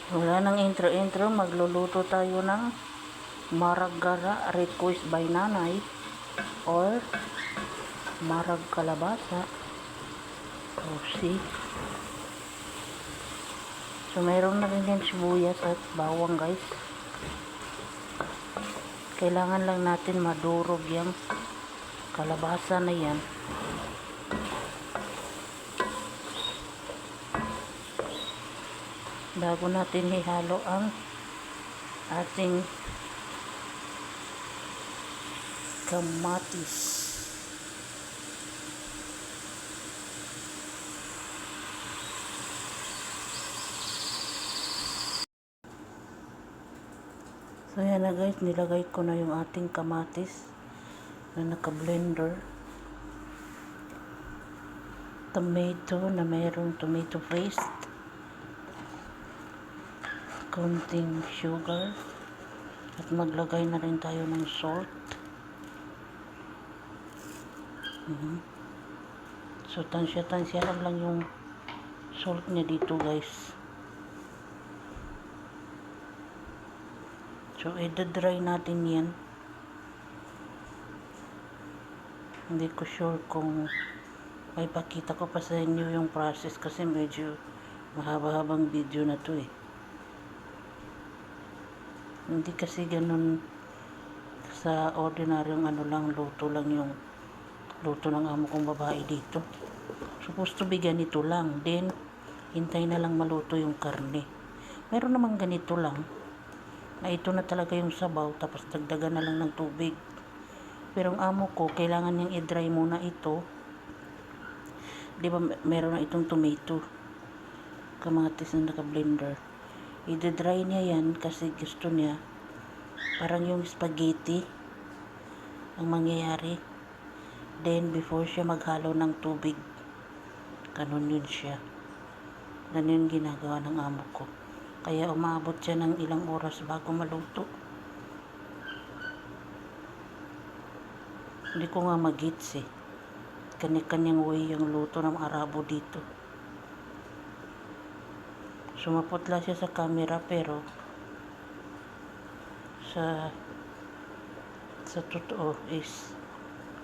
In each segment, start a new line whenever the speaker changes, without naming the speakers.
Wala nang intro-intro, magluluto tayo ng maragara request by nanay or marag kalabasa. See? So mayroon na rin din sibuyas at bawang, guys. Kailangan lang natin madurog yung kalabasa na yan. Bago natin ihalo ang ating kamatis. So yan na, guys, nilagay ko na yung ating kamatis na naka-blender. Tomato na mayroong tomato paste. Konting sugar. At maglagay na rin tayo ng salt. So tansya-tansya lang yung salt niya dito, guys. So i-dry natin yan. Hindi ko sure kung may pakita ko pa sa inyo yung process kasi medyo mahaba-habang video na to eh. Hindi kasi ganun sa ordinaryong luto lang yung luto ng amo kong babae dito. Supposed to be ganito lang. Then, hintay na lang maluto yung karne. Meron namang ganito lang na ito na talaga yung sabaw tapos dagdagan na lang ng tubig. Pero ang amo ko, kailangan niyang i-dry muna ito. Di ba meron na itong tomato, kamatis na naka-blender. I-dry niya yan kasi gusto niya parang yung spaghetti ang mangyayari. Then before siya maghalo ng tubig, ganun yun siya. Ganun yung ginagawa ng amo ko. Kaya umabot siya ng ilang oras bago maluto. Hindi ko nga mag-gets eh. Kanya-kanyang way yung luto ng Arabo dito. Sumaputla siya sa camera pero sa totoo is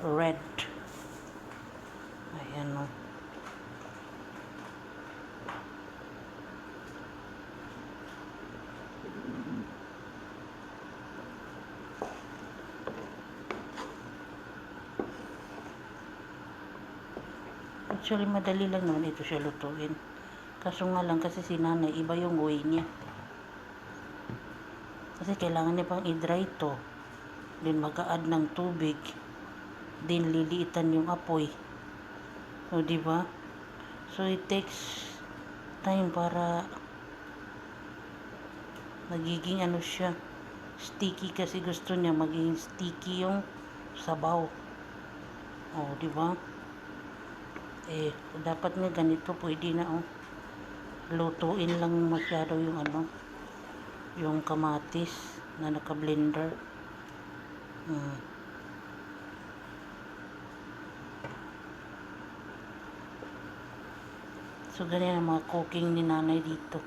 red. Ayan o. Actually, madali lang naman ito siya lutuin. Kaso nga lang kasi si nanay, iba yung way niya. Kasi kailangan niya pang i-dry ito. Then mag-a-add ng tubig. Then liliitan yung apoy. O, diba? So, it takes time para magiging siya. Sticky kasi gusto niya maging sticky yung sabaw. O, diba? Dapat nga ganito, pwede na lutuin lang masyado yung yung kamatis na naka-blender. So ganyan ang mga cooking ni nanay dito.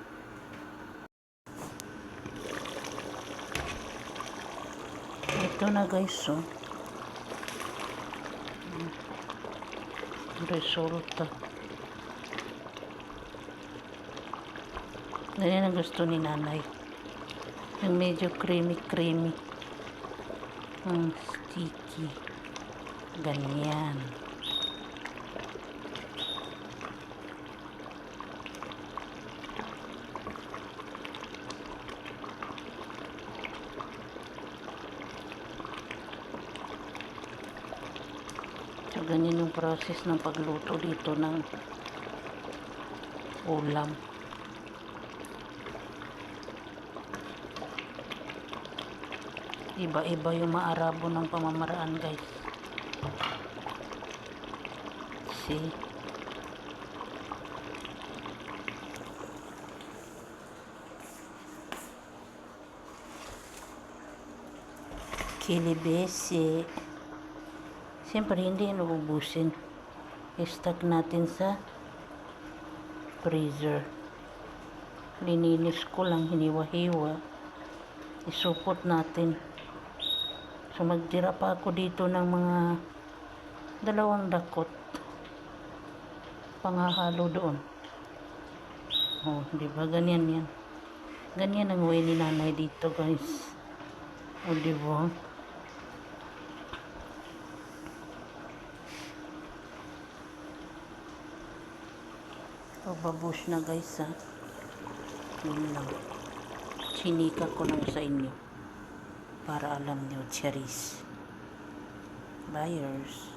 Ito na, guys, resulta. Ganyan ang gusto ni nanay. Yung medyo creamy. Sticky. Ganyan. So, ganyan yung process ng pagluto dito ng ulam. Iba-iba yung maarabo ng pamamaraan, guys. See? Kilibesi. Siyempre, hindi yan ubusin. I-stack natin sa freezer. Lininis ko lang, hiniwa-hiwa. Isupot natin. So, magtira pa ako dito ng mga 2 dakot. Panghahalo doon. Oh, di ba? Ganyan yan. Ganyan ang way ni nanay dito, guys. O, di ba? Pababush na, guys, ha. Yun lang. Chinika ko lang sa inyo. Para alam nyo, cherries. Buyers.